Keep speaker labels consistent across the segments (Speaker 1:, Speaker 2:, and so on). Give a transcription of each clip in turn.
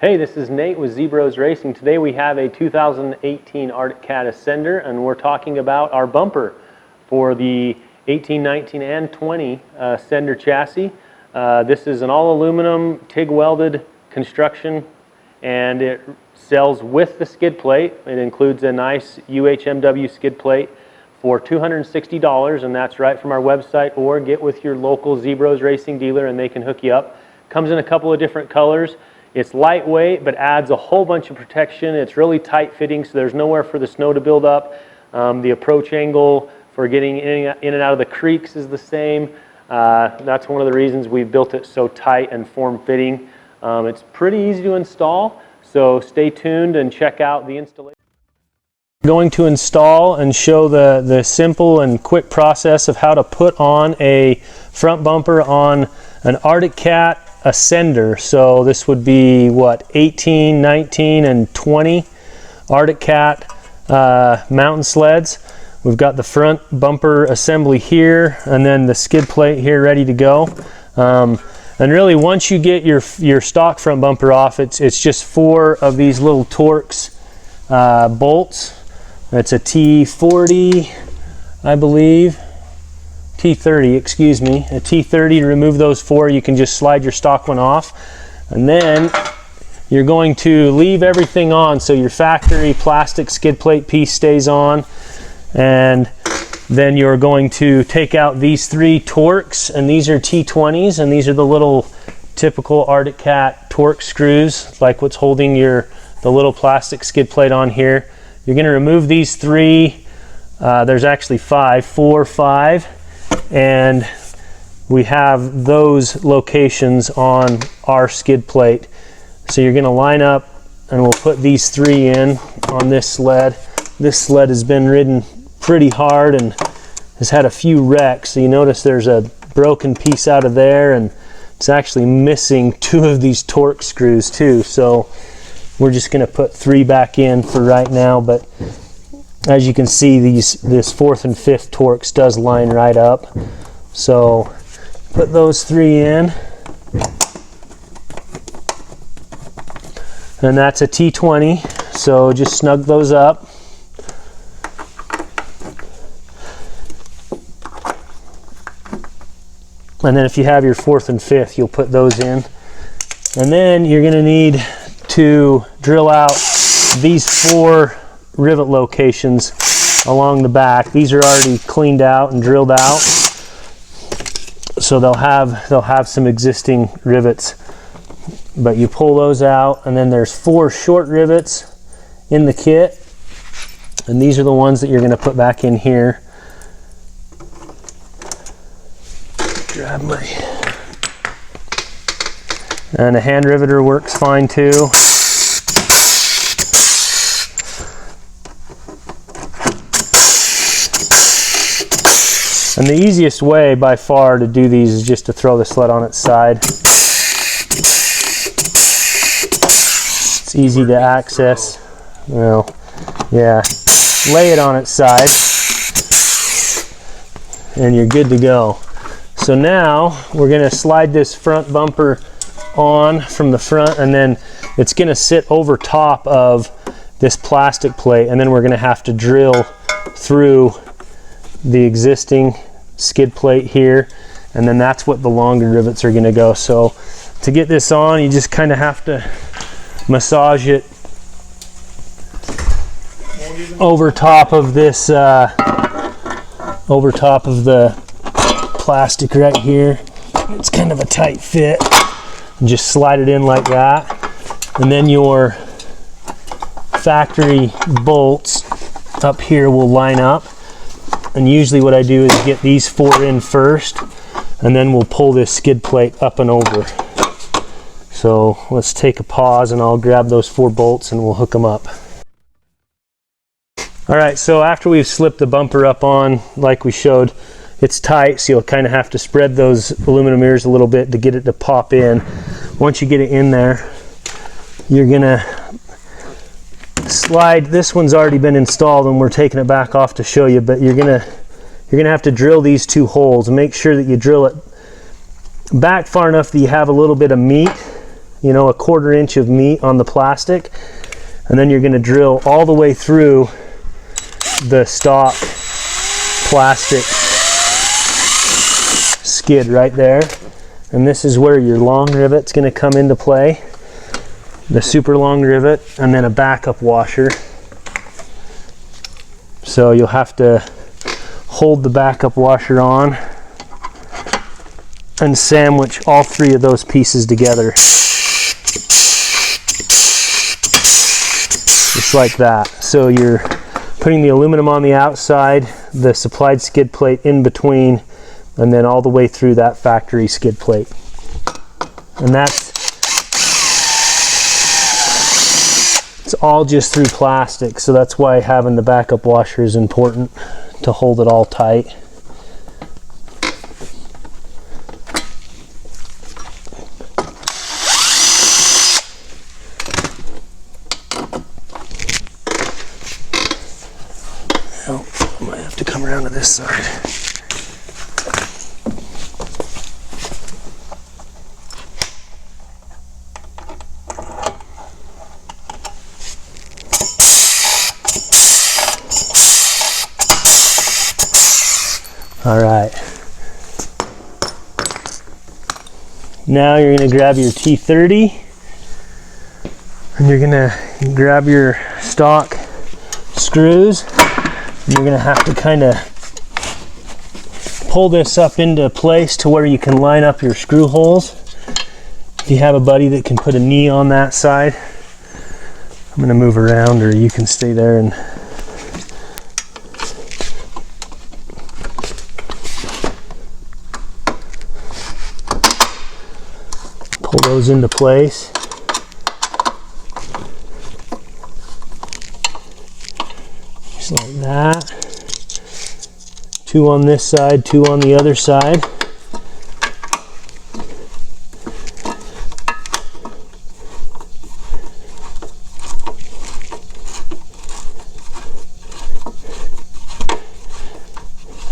Speaker 1: Hey, this is Nate with Zbroz Racing. Today we have a 2018 Arctic Cat Ascender, and we're talking about our bumper for the 18, 19, and 20 Ascender chassis. This is an all-aluminum TIG welded construction, and it sells with the skid plate. It includes a nice UHMW skid plate for $260, and that's right from our website, or get with your local Zbroz Racing dealer and they can hook you up. Comes in a couple of different colors. It's lightweight, but adds a whole bunch of protection. It's really tight fitting, so there's nowhere for the snow to build up. The approach angle for getting in and out of the creeks is the same. That's one of the reasons we've built it so tight and form-fitting. It's pretty easy to install, so stay tuned and check out the installation. I'm going to install and show the simple and quick process of how to put on a front bumper on an Arctic Cat Ascender. So this would be what, 18, 19, and 20 Arctic Cat mountain sleds. We've got the front bumper assembly here, and then the skid plate here ready to go. And really, once you get your stock front bumper off, it's just 4 of these little Torx bolts. It's a T40, I believe. T30, excuse me, a T30. To remove those 4, you can just slide your stock one off, and then you're going to leave everything on, so your factory plastic skid plate piece stays on, and then you're going to take out these 3 Torx, and these are T20s, and these are the little typical Arctic Cat Torx screws, like what's holding the little plastic skid plate on here. You're going to remove these 3. There's actually 4, 5. And we have those locations on our skid plate. So you're going to line up, and we'll put these 3 in on this sled. This sled has been ridden pretty hard and has had a few wrecks. So you notice there's a broken piece out of there, and it's actually missing 2 of these Torx screws too. So we're just going to put 3 back in for right now, but as you can see, this 4th and 5th Torx does line right up. So put those 3 in. And that's a T20, so just snug those up. And then if you have your 4th and 5th, you'll put those in. And then you're going to need to drill out these 4 rivet locations along the back. These are already cleaned out and drilled out, so they'll have some existing rivets, but you pull those out, and then there's 4 short rivets in the kit, and these are the ones that you're going to put back in here. Grab my, and a hand riveter works fine too. And the easiest way by far to do these is just to throw the sled on its side. It's easy to access. Well, yeah, lay it on its side and you're good to go. So now we're going to slide this front bumper on from the front, and then it's going to sit over top of this plastic plate, and then we're going to have to drill through the existing skid plate here, and then that's what the longer rivets are going to go. So to get this on, you just kind of have to massage it over top of this over top of the plastic right here. It's kind of a tight fit, and just slide it in like that, and then your factory bolts up here will line up. And usually what I do is get these 4 in first, and then we'll pull this skid plate up and over. So let's take a pause, and I'll grab those 4 bolts and we'll hook them up. Alright, so after we've slipped the bumper up on like we showed, it's tight, so you'll kind of have to spread those aluminum ears a little bit to get it to pop in. Once you get it in there, you're gonna slide. This one's already been installed, and we're taking it back off to show you, but you're gonna have to drill these 2 holes, and make sure that you drill it back far enough that you have a little bit of meat you know, a 1/4 inch of meat on the plastic, and then you're going to drill all the way through the stock plastic skid right there. And this is where your long rivet's going to come into play, the super long rivet, and then a backup washer. So you'll have to hold the backup washer on and sandwich all 3 of those pieces together. Just like that. So you're putting the aluminum on the outside, the supplied skid plate in between, and then all the way through that factory skid plate. And it's all just through plastic, so that's why having the backup washer is important, to hold it all tight. Oh, I might have to come around to this side. All right. Now you're going to grab your T30 and you're going to grab your stock screws. And you're going to have to kind of pull this up into place to where you can line up your screw holes. If you have a buddy that can put a knee on that side, I'm going to move around, or you can stay there and pull those into place. Just like that. 2 on this side, 2 on the other side.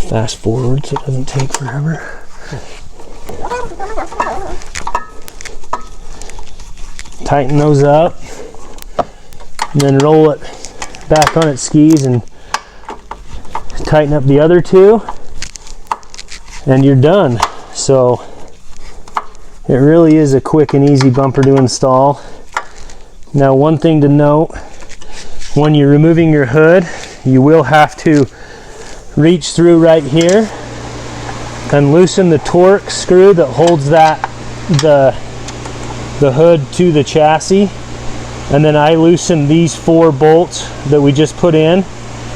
Speaker 1: Fast forward so it doesn't take forever. Tighten those up, and then roll it back on its skis and tighten up the other 2, and you're done. So it really is a quick and easy bumper to install. Now, one thing to note, when you're removing your hood, you will have to reach through right here and loosen the torque screw that holds the hood to the chassis, and then I loosen these 4 bolts that we just put in,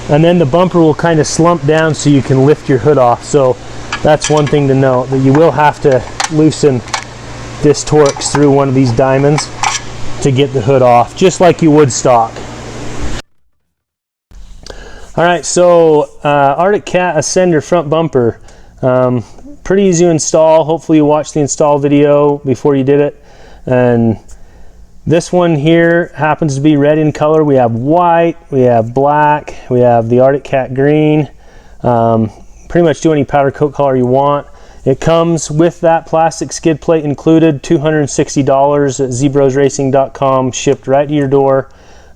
Speaker 1: and then the bumper will kind of slump down so you can lift your hood off. So that's one thing to note, that you will have to loosen this Torx through one of these diamonds to get the hood off, just like you would stock. All right, so Arctic Cat Ascender front bumper, pretty easy to install. Hopefully you watched the install video before you did it. And this one here happens to be red in color. We have white, we have black, we have the Arctic Cat green. Pretty much do any powder coat color you want. It comes with that plastic skid plate included, $260 at zbrozracing.com, shipped right to your door.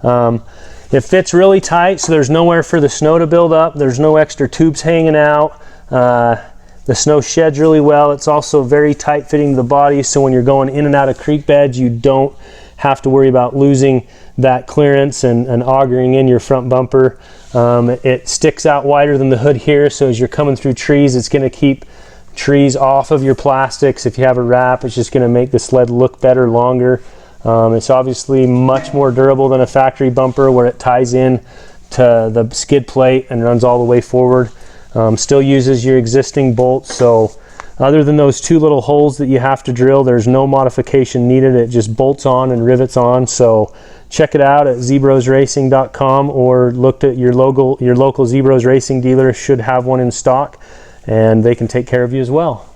Speaker 1: It fits really tight, so there's nowhere for the snow to build up. There's no extra tubes hanging out. The snow sheds really well. It's also very tight fitting to the body, so when you're going in and out of creek beds, you don't have to worry about losing that clearance and augering in your front bumper. It sticks out wider than the hood here, so as you're coming through trees, it's going to keep trees off of your plastics. If you have a wrap, it's just going to make the sled look better, longer. It's obviously much more durable than a factory bumper where it ties in to the skid plate and runs all the way forward. Still uses your existing bolts, so other than those 2 little holes that you have to drill, there's no modification needed. It just bolts on and rivets on. So check it out at zbrozracing.com, or look at your local Zbroz Racing dealer should have one in stock, and they can take care of you as well.